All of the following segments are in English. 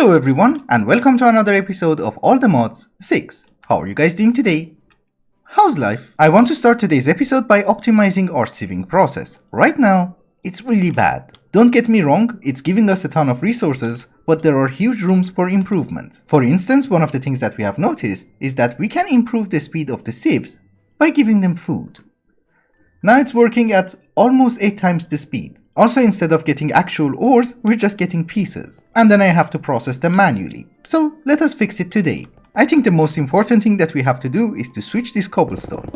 Hello everyone, and welcome to another episode of All the Mods 6. How are you guys doing today? How's life? I want to start today's episode by optimizing our sieving process. Right now, it's really bad. Don't get me wrong, it's giving us a ton of resources, but there are huge rooms for improvement. For instance, one of the things that we have noticed is that we can improve the speed of the sieves by giving them food. Now it's working at almost 8 times the speed. Also, instead of getting actual ores, we're just getting pieces. And then I have to process them manually. So let us fix it today. I think the most important thing that we have to do is to switch this cobblestone.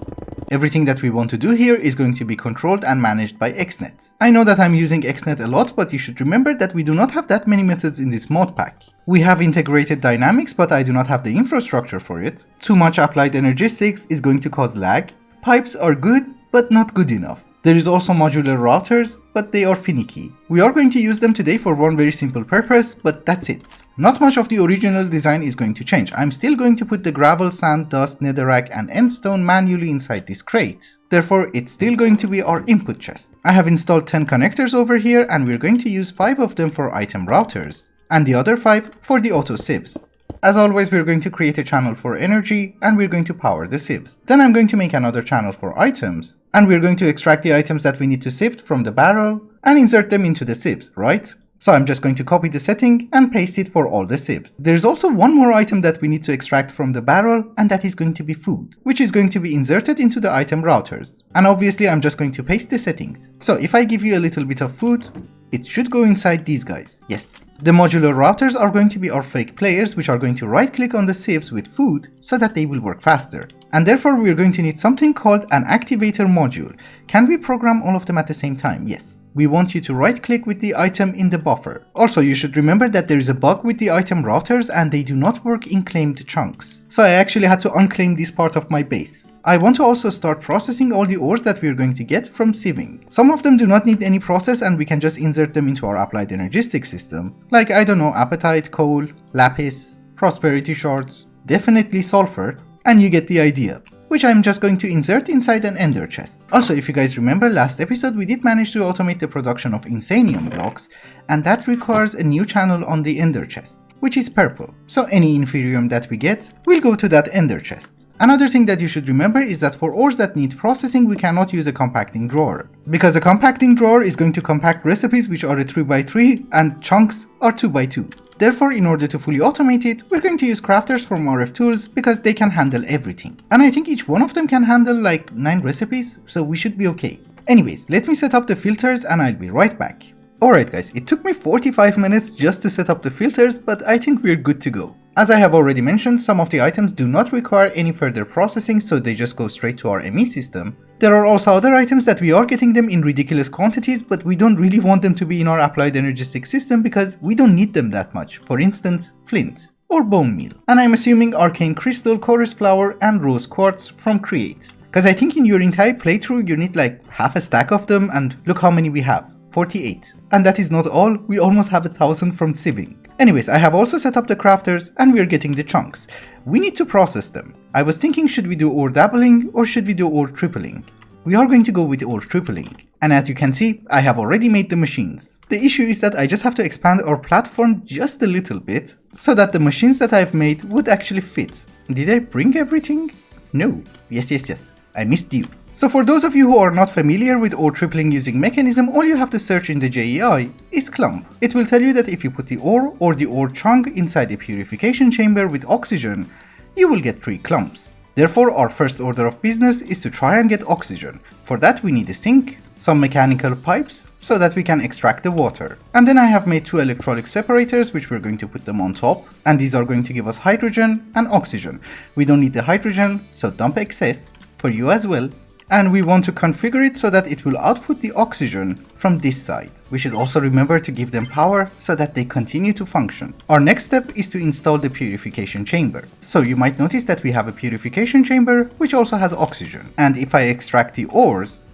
Everything that we want to do here is going to be controlled and managed by Isnt. I know that I'm using Isnt a lot, but you should remember that we do not have that many methods in this mod pack. We have integrated dynamics, but I do not have the infrastructure for it. Too much applied energistics is going to cause lag. Pipes are good, but not good enough. There is also modular routers, but they are finicky. We are going to use them today for one very simple purpose, but that's it. Not much of the original design is going to change. I'm still going to put the gravel, sand, dust, netherrack and endstone manually inside this crate. Therefore, it's still going to be our input chest. I have installed 10 connectors over here and we're going to use 5 of them for item routers, and the other 5 for the auto sieves. As always, we're going to create a channel for energy and we're going to power the sieves. Then I'm going to make another channel for items and we're going to extract the items that we need to sift from the barrel and insert them into the sieves, right? So I'm just going to copy the setting and paste it for all the sieves. There's also one more item that we need to extract from the barrel, and that is going to be food, which is going to be inserted into the item routers. And obviously I'm just going to paste the settings. So if I give you a little bit of food, it should go inside these guys. Yes. The modular routers are going to be our fake players, which are going to right click on the sieves with food so that they will work faster. And therefore we're going to need something called an activator module. Can we program all of them at the same time? Yes. We want you to right click with the item in the buffer. Also, you should remember that there is a bug with the item routers and they do not work in claimed chunks. So I actually had to unclaim this part of my base. I want to also start processing all the ores that we're going to get from sieving. Some of them do not need any process and we can just insert them into our applied energistic system. Like, I don't know, apatite, coal, lapis, prosperity shards, definitely sulfur, and you get the idea. Which I'm just going to insert inside an ender chest. Also, if you guys remember last episode, we did manage to automate the production of insanium blocks, and that requires a new channel on the ender chest, which is purple. So any inferium that we get will go to that ender chest. Another thing that you should remember is that for ores that need processing, we cannot use a compacting drawer, because a compacting drawer is going to compact recipes which are a 3x3 and chunks are 2x2. Therefore, in order to fully automate it, we're going to use crafters from RF Tools because they can handle everything. And I think each one of them can handle like 9 recipes, so we should be okay. Anyways, let me set up the filters and I'll be right back. Alright guys, it took me 45 minutes just to set up the filters, but I think we're good to go. As I have already mentioned, some of the items do not require any further processing, so they just go straight to our ME system. There are also other items that we are getting them in ridiculous quantities, but we don't really want them to be in our applied energistic system because we don't need them that much. For instance, flint or bone meal. And I'm assuming arcane crystal, chorus flower and rose quartz from create. Because I think in your entire playthrough you need like half a stack of them, and look how many we have. 48. And that is not all, we almost have 1,000 from sieving. Anyways, I have also set up the crafters and we are getting the chunks. We need to process them. I was thinking, should we do ore doubling or should we do ore tripling? We are going to go with ore tripling. And as you can see, I have already made the machines. The issue is that I just have to expand our platform just a little bit so that the machines that I've made would actually fit. Did I bring everything? No. Yes. I missed you. So for those of you who are not familiar with ore tripling using mechanism, all you have to search in the JEI is clump. It will tell you that if you put the ore or the ore chunk inside a purification chamber with oxygen, you will get 3 clumps. Therefore, our first order of business is to try and get oxygen. For that we need a sink, some mechanical pipes, so that we can extract the water. And then I have made 2 electrolytic separators, which we're going to put them on top, and these are going to give us hydrogen and oxygen. We don't need the hydrogen, so dump excess for you as well. And we want to configure it so that it will output the oxygen from this side. We should also remember to give them power so that they continue to function. Our next step is to install the purification chamber. So you might notice that we have a purification chamber which also has oxygen. And if I extract the ores,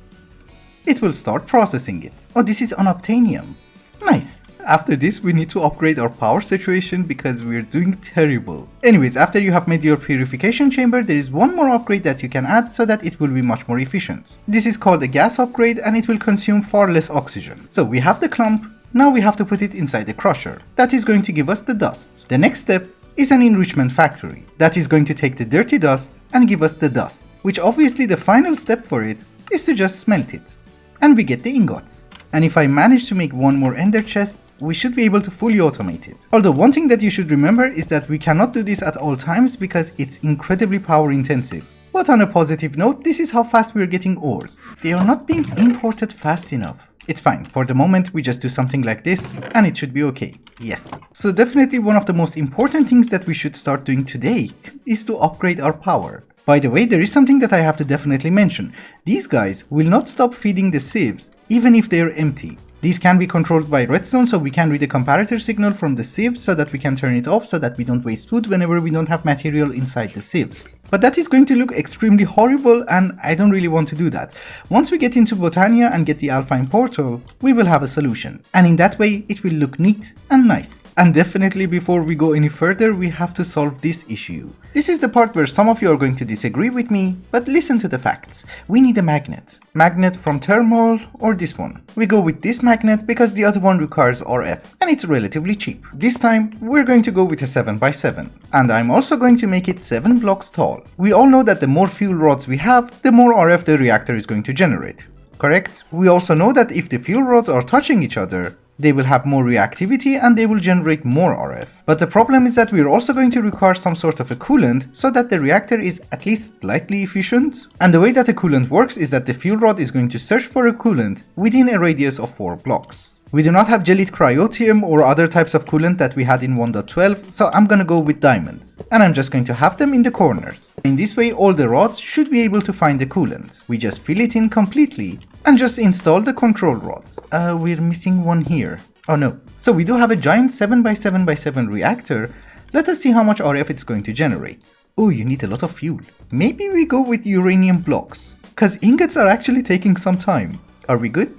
it will start processing it. Oh, this is unobtainium. Nice. After this, we need to upgrade our power situation because we're doing terrible. Anyways, after you have made your purification chamber, there is one more upgrade that you can add so that it will be much more efficient. This is called a gas upgrade and it will consume far less oxygen. So we have the clump, Now we have to put it inside the crusher. That is going to give us the dust. The next step is an enrichment factory. That is going to take the dirty dust and give us the dust, which obviously the final step for it is to just smelt it. And we get the ingots. And if I manage to make one more ender chest, we should be able to fully automate it. Although one thing that you should remember is that we cannot do this at all times because it's incredibly power intensive. But on a positive note, this is how fast we are getting ores. They are not being imported fast enough. It's fine, for the moment we just do something like this and it should be okay. Yes. So definitely one of the most important things that we should start doing today is to upgrade our power. By the way, there is something that I have to definitely mention. These guys will not stop feeding the sieves even if they are empty. These can be controlled by redstone, so we can read the comparator signal from the sieve so that we can turn it off so that we don't waste food whenever we don't have material inside the sieves. But that is going to look extremely horrible and I don't really want to do that. Once we get into Botania and get the Alpine portal, we will have a solution. And in that way, it will look neat and nice. And definitely before we go any further, we have to solve this issue. This is the part where some of you are going to disagree with me, but listen to the facts. We need a magnet. Magnet from thermal or this one. We go with this magnet because the other one requires RF and it's relatively cheap. This time, we're going to go with a 7x7. And I'm also going to make it 7 blocks tall. We all know that the more fuel rods we have, the more RF the reactor is going to generate. Correct? We also know that if the fuel rods are touching each other, they will have more reactivity and they will generate more RF. But the problem is that we are also going to require some sort of a coolant so that the reactor is at least slightly efficient. And the way that a coolant works is that the fuel rod is going to search for a coolant within a radius of 4 blocks. We do not have gelid cryotium or other types of coolant that we had in 1.12, so I'm gonna go with diamonds. And I'm just going to have them in the corners. In this way, all the rods should be able to find the coolant. We just fill it in completely and just install the control rods. We're missing one here. Oh no. So we do have a giant 7x7x7 reactor. Let us see how much RF it's going to generate. Oh, you need a lot of fuel. Maybe we go with uranium blocks, cause ingots are actually taking some time. Are we good?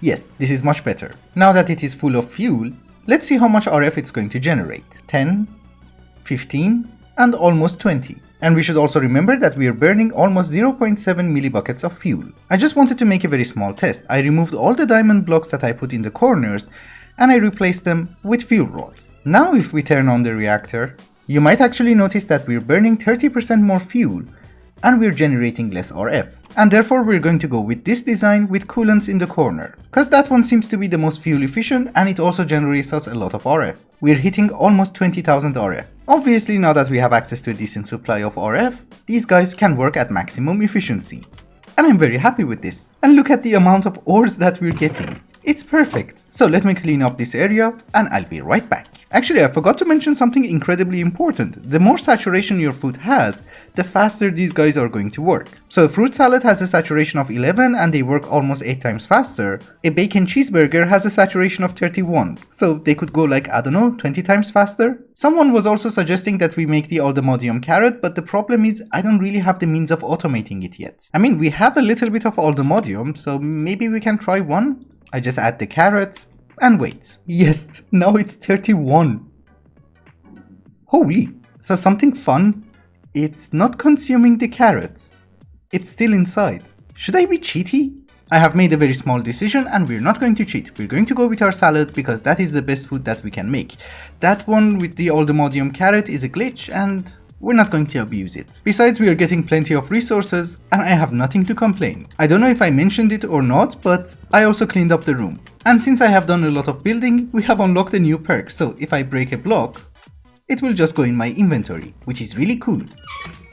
Yes, this is much better. Now that it is full of fuel, let's see how much RF it's going to generate. 10, 15, and almost 20. And we should also remember that we are burning almost 0.7 millibuckets of fuel. I just wanted to make a very small test. I removed all the diamond blocks that I put in the corners and I replaced them with fuel rods. Now if we turn on the reactor, you might actually notice that we're burning 30% more fuel and we're generating less RF. And therefore we're going to go with this design with coolants in the corner, cause that one seems to be the most fuel efficient and it also generates us a lot of RF. We're hitting almost 20,000 RF. Obviously now that we have access to a decent supply of RF, these guys can work at maximum efficiency. And I'm very happy with this. And look at the amount of ores that we're getting. It's perfect. So let me clean up this area and I'll be right back. Actually, I forgot to mention something incredibly important. The more saturation your food has, the faster these guys are going to work. So a fruit salad has a saturation of 11 and they work almost 8 times faster. A bacon cheeseburger has a saturation of 31. So they could go like, I don't know, 20 times faster? Someone was also suggesting that we make the aldemodium carrot, but the problem is I don't really have the means of automating it yet. I mean, we have a little bit of aldemodium, so maybe we can try one? I just add the carrot and wait. Yes, now it's 31. Holy. So something fun. It's not consuming the carrot. It's still inside. Should I be cheaty? I have made a very small decision and we're not going to cheat. We're going to go with our salad because that is the best food that we can make. That one with the aldemodium carrot is a glitch and we're not going to abuse it. Besides, we are getting plenty of resources and I have nothing to complain. I don't know if I mentioned it or not, but I also cleaned up the room. And since I have done a lot of building, we have unlocked a new perk. So if I break a block, it will just go in my inventory, which is really cool.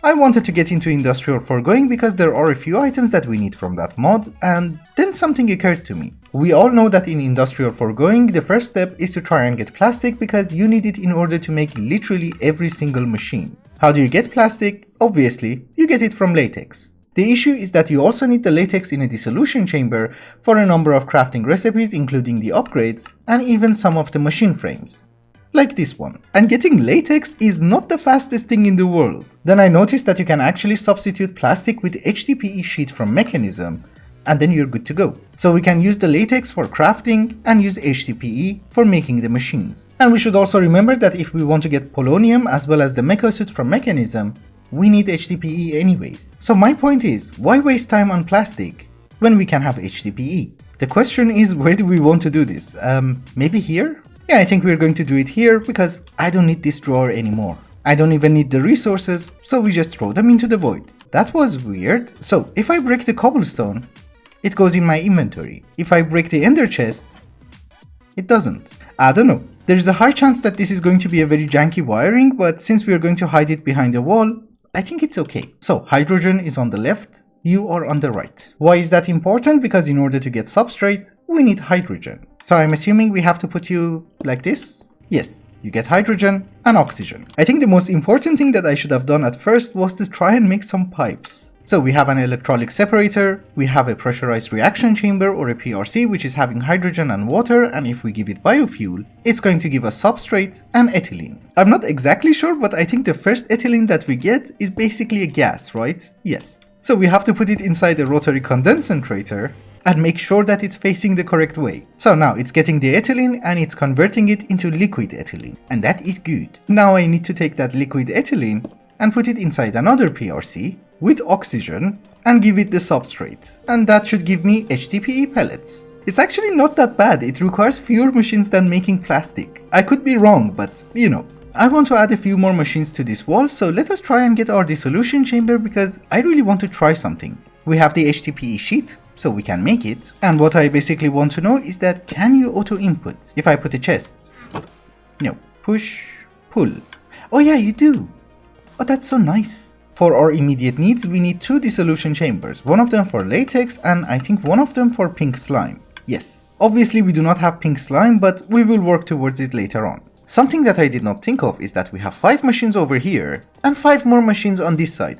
I wanted to get into industrial foregoing because there are a few items that we need from that mod, and then something occurred to me. We all know that in industrial foregoing, the first step is to try and get plastic because you need it in order to make literally every single machine. How do you get plastic? Obviously, you get it from latex. The issue is that you also need the latex in a dissolution chamber for a number of crafting recipes, including the upgrades, and even some of the machine frames. Like this one. And getting latex is not the fastest thing in the world. Then I noticed that you can actually substitute plastic with HDPE sheet from Mechanism, and then you're good to go. So we can use the latex for crafting and use HDPE for making the machines. And we should also remember that if we want to get polonium as well as the mecha suit from Mechanism, we need HDPE anyways. So my point is, why waste time on plastic when we can have HDPE? The question is, where do we want to do this? Maybe here? Yeah, I think we're going to do it here because I don't need this drawer anymore. I don't even need the resources, so we just throw them into the void. That was weird. So if I break the cobblestone, it goes in my inventory. If I break the ender chest, it doesn't. I don't know. There is a high chance that this is going to be a very janky wiring, but since we are going to hide it behind a wall, I think it's okay. So hydrogen is on the left, you are on the right. Why is that important? Because in order to get substrate, we need hydrogen. So I'm assuming we have to put you like this? Yes, you get hydrogen and oxygen. I think the most important thing that I should have done at first was to try and make some pipes. So we have an electrolytic separator, we have a pressurized reaction chamber or a PRC which is having hydrogen and water, and if we give it biofuel, it's going to give us substrate and ethylene. I'm not exactly sure, but I think the first ethylene that we get is basically a gas, right? Yes. So we have to put it inside a rotary condensator and make sure that it's facing the correct way. So now it's getting the ethylene and it's converting it into liquid ethylene, and that is good. Now I need to take that liquid ethylene and put it inside another PRC with oxygen and give it the substrate, and that should give me HDPE pellets. It's actually not that bad, it requires fewer machines than making plastic. I could be wrong, but you know. I want to add a few more machines to this wall, so let us try and get our dissolution chamber because I really want to try something. We have the HDPE sheet, so we can make it, and what I basically want to know is that can you auto input? If I put a chest, no, push, pull. Oh yeah, you do. Oh, that's so nice. For our immediate needs, we need 2 dissolution chambers, one of them for latex and I think one of them for pink slime. Yes, obviously we do not have pink slime, but we will work towards it later on. Something that I did not think of is that we have 5 machines over here and 5 more machines on this side.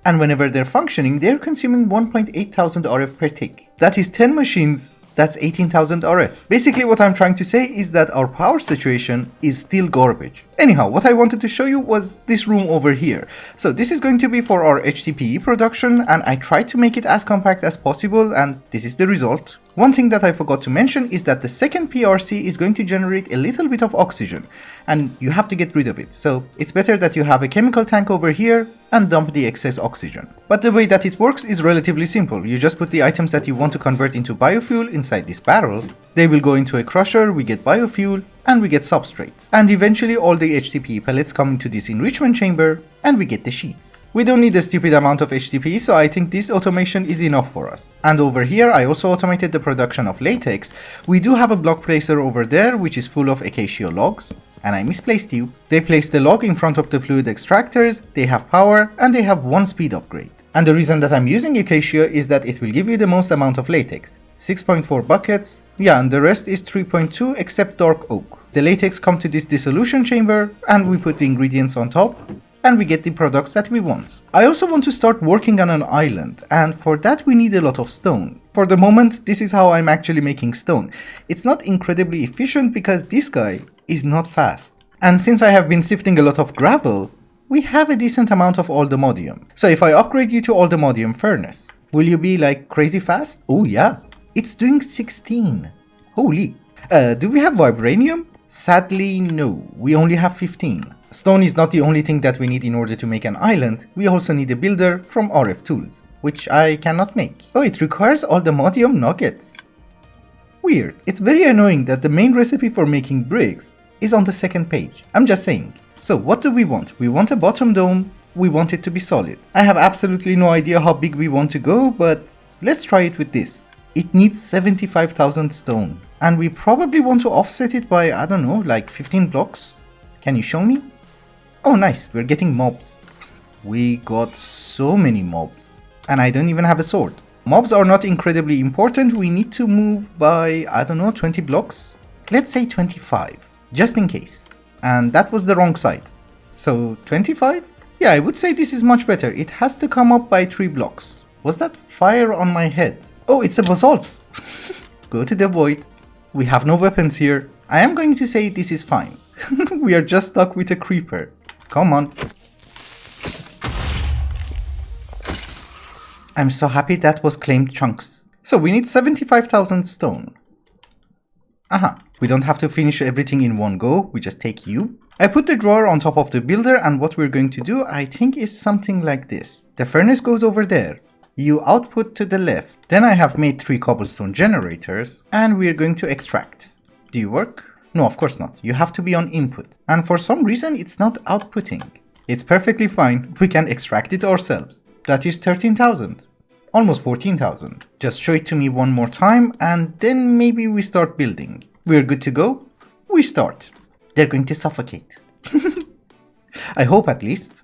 And whenever they're functioning, they're consuming 1.8 thousand RF per tick. That is 10 machines, that's 18,000 RF. Basically what I'm trying to say is that our power situation is still garbage. Anyhow, what I wanted to show you was this room over here. So this is going to be for our HDPE production, and I tried to make it as compact as possible, and this is the result. One thing that I forgot to mention is that the second PRC is going to generate a little bit of oxygen, and you have to get rid of it. So it's better that you have a chemical tank over here and dump the excess oxygen. But the way that it works is relatively simple. You just put the items that you want to convert into biofuel inside this barrel. They will go into a crusher, we get biofuel, and we get substrate. And eventually all the HDPE pellets come into this enrichment chamber, and we get the sheets. We don't need a stupid amount of HDPE, so I think this automation is enough for us. And over here I also automated the production of latex. We do have a block placer over there which is full of acacia logs. And I misplaced you. They place the log in front of the fluid extractors, they have power, and they have 1 speed upgrade. And the reason that I'm using acacia is that it will give you the most amount of latex. 6.4 buckets, yeah, and the rest is 3.2 except dark oak. The latex come to this dissolution chamber, and we put the ingredients on top, and we get the products that we want. I also want to start working on an island, and for that we need a lot of stone. For the moment, this is how I'm actually making stone. It's not incredibly efficient because this guy is not fast. And since I have been sifting a lot of gravel, we have a decent amount of aldomodium. So if I upgrade you to aldomodium furnace, will you be like crazy fast? Oh yeah, it's doing 16. Holy. Do we have vibranium? Sadly, no, we only have 15. Stone is not the only thing that we need in order to make an island. We also need a builder from RF Tools, which I cannot make. Oh, it requires aldomodium nuggets. Weird. It's very annoying that the main recipe for making bricks is on the second page. I'm just saying. So what do we want? We want a bottom dome. We want it to be solid. I have absolutely no idea how big we want to go, but let's try it with this. It needs 75,000 stone. And we probably want to offset it by, I don't know, like 15 blocks. Can you show me? Oh nice, we're getting mobs. We got so many mobs. And I don't even have a sword. Mobs are not incredibly important. We need to move by, I don't know, 20 blocks. Let's say 25, just in case. And that was the wrong side. So 25? Yeah, I would say this is much better. It has to come up by 3 blocks. Was that fire on my head? Oh, it's a basalt. Go to the void. We have no weapons here. I am going to say this is fine. We are just stuck with a creeper. Come on. I'm so happy that was claimed chunks. So we need 75,000 stone. Aha, we don't have to finish everything in one go, we just take you. I put the drawer on top of the builder, and what we're going to do, I think, is something like this. The furnace goes over there. You output to the left. Then I have made 3 cobblestone generators, and we're going to extract. Do you work? No, of course not. You have to be on input. And for some reason, it's not outputting. It's perfectly fine. We can extract it ourselves. That is 13,000. Almost 14,000. Just show it to me one more time, and then maybe we start building. We're good to go. We start. They're going to suffocate. I hope at least.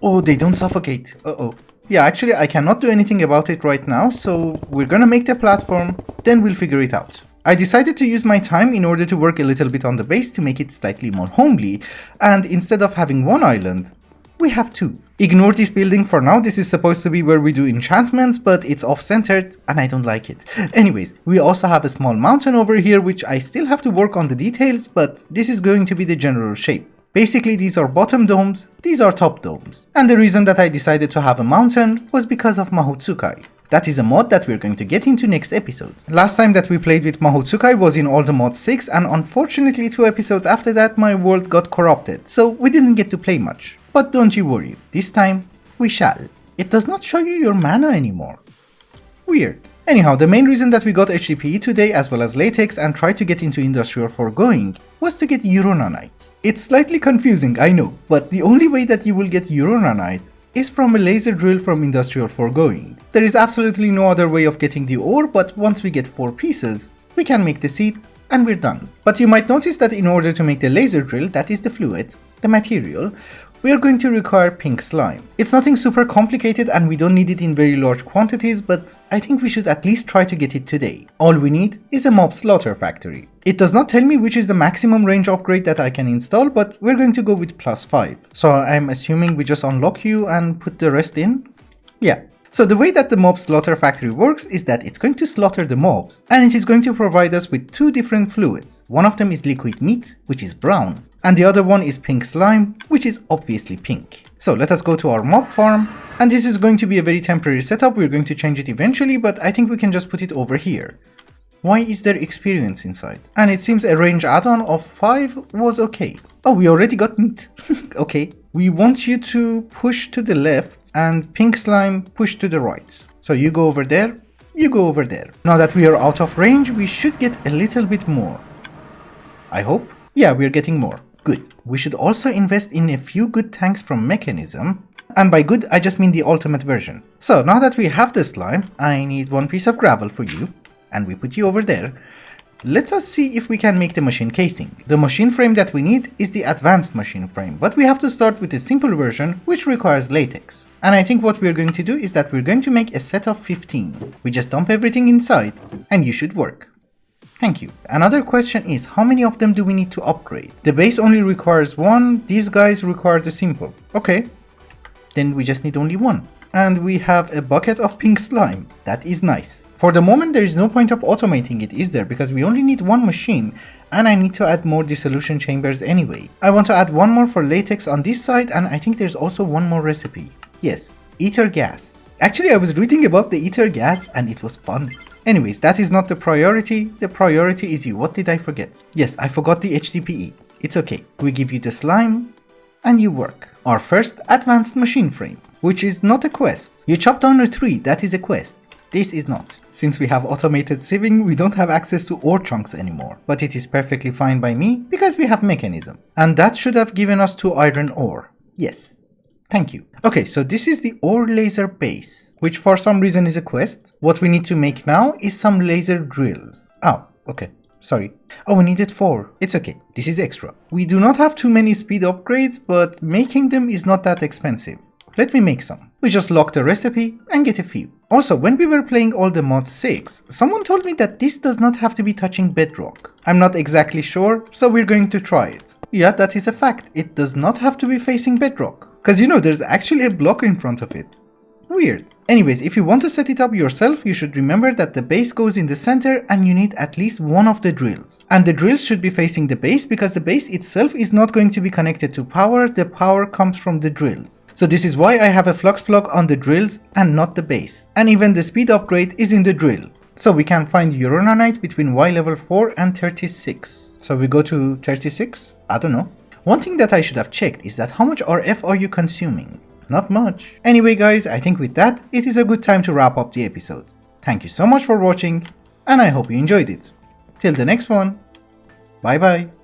Oh, they don't suffocate. Uh-oh. Yeah, actually, I cannot do anything about it right now, so we're gonna make the platform, then we'll figure it out. I decided to use my time in order to work a little bit on the base to make it slightly more homely, and instead of having 1 island, we have 2. Ignore this building for now. This is supposed to be where we do enchantments, but it's off-centered and I don't like it. Anyways, we also have a small mountain over here, which I still have to work on the details, but this is going to be the general shape. Basically, these are bottom domes, these are top domes. And the reason that I decided to have a mountain was because of Mahotsukai. That is a mod that we're going to get into next episode. Last time that we played with Mahotsukai was in All the Mods 6, and unfortunately 2 episodes after that my world got corrupted, so we didn't get to play much. But don't you worry, this time we shall. It does not show you your mana anymore. Weird. Anyhow, the main reason that we got HDPE today as well as latex and tried to get into industrial foregoing was to get Euronanite. It's slightly confusing, I know, but the only way that you will get Euronanite is from a laser drill from industrial foregoing. There is absolutely no other way of getting the ore, but once we get 4 pieces, we can make the seed and we're done. But you might notice that in order to make the laser drill, that is the fluid, the material, we are going to require pink slime. It's nothing super complicated and we don't need it in very large quantities, but I think we should at least try to get it today. All we need is a mob slaughter factory. It does not tell me which is the maximum range upgrade that I can install, but we're going to go with +5. So I'm assuming we just unlock you and put the rest in? Yeah. So the way that the mob slaughter factory works is that it's going to slaughter the mobs, and it is going to provide us with 2 different fluids. One of them is liquid meat, which is brown, and the other one is pink slime, which is obviously pink. So let us go to our mob farm, and this is going to be a very temporary setup. We're going to change it eventually, but I think we can just put it over here. Why is there experience inside? And it seems a range add-on of 5 was okay. Oh, we already got meat. Okay. We want you to push to the left and pink slime push to the right. So you go over there, you go over there. Now that we are out of range, we should get a little bit more. I hope. Yeah, we're getting more. Good. We should also invest in a few good tanks from Mechanism. And by good, I just mean the ultimate version. So now that we have the slime, I need 1 piece of gravel for you. And we put you over there. Let us see if we can make the machine casing. The machine frame that we need is the advanced machine frame, but we have to start with the simple version, which requires latex. And I think what we're going to do is that we're going to make a set of 15. We just dump everything inside, and you should work. Thank you. Another question is, how many of them do we need to upgrade? The base only requires 1, these guys require the simple. Okay, then we just need only 1. And we have a bucket of pink slime. That is nice. For the moment there is no point of automating it, is there? Because we only need 1 machine and I need to add more dissolution chambers anyway. I want to add 1 more for latex on this side, and I think there's also 1 more recipe. Yes, ether gas. Actually, I was reading about the ether gas and it was fun. Anyways, that is not the priority. The priority is you. What did I forget? Yes, I forgot the HDPE. It's okay. We give you the slime and you work. Our first advanced machine frame, which is not a quest. You chop down a tree, that is a quest. This is not. Since we have automated sieving, we don't have access to ore chunks anymore. But it is perfectly fine by me because we have Mechanism. And that should have given us 2 iron ore. Yes. Thank you. Okay, so this is the ore laser base, which for some reason is a quest. What we need to make now is some laser drills. Oh, okay. Sorry. Oh, we needed 4. It's okay. This is extra. We do not have too many speed upgrades, but making them is not that expensive. Let me make some. We just lock the recipe and get a few. Also, when we were playing All the Mods 6, someone told me that this does not have to be touching bedrock. I'm not exactly sure, so we're going to try it. Yeah, that is a fact. It does not have to be facing bedrock. Because you know, there's actually a block in front of it. Weird. Anyways, if you want to set it up yourself, you should remember that the base goes in the center and you need at least 1 of the drills. And the drills should be facing the base because the base itself is not going to be connected to power. The power comes from the drills. So this is why I have a flux plug on the drills and not the base. And even the speed upgrade is in the drill. So we can find Euronanite between Y level 4 and 36. So we go to 36? I don't know. One thing that I should have checked is that how much RF are you consuming? Not much. Anyway guys, I think with that, it is a good time to wrap up the episode. Thank you so much for watching, and I hope you enjoyed it. Till the next one, bye bye.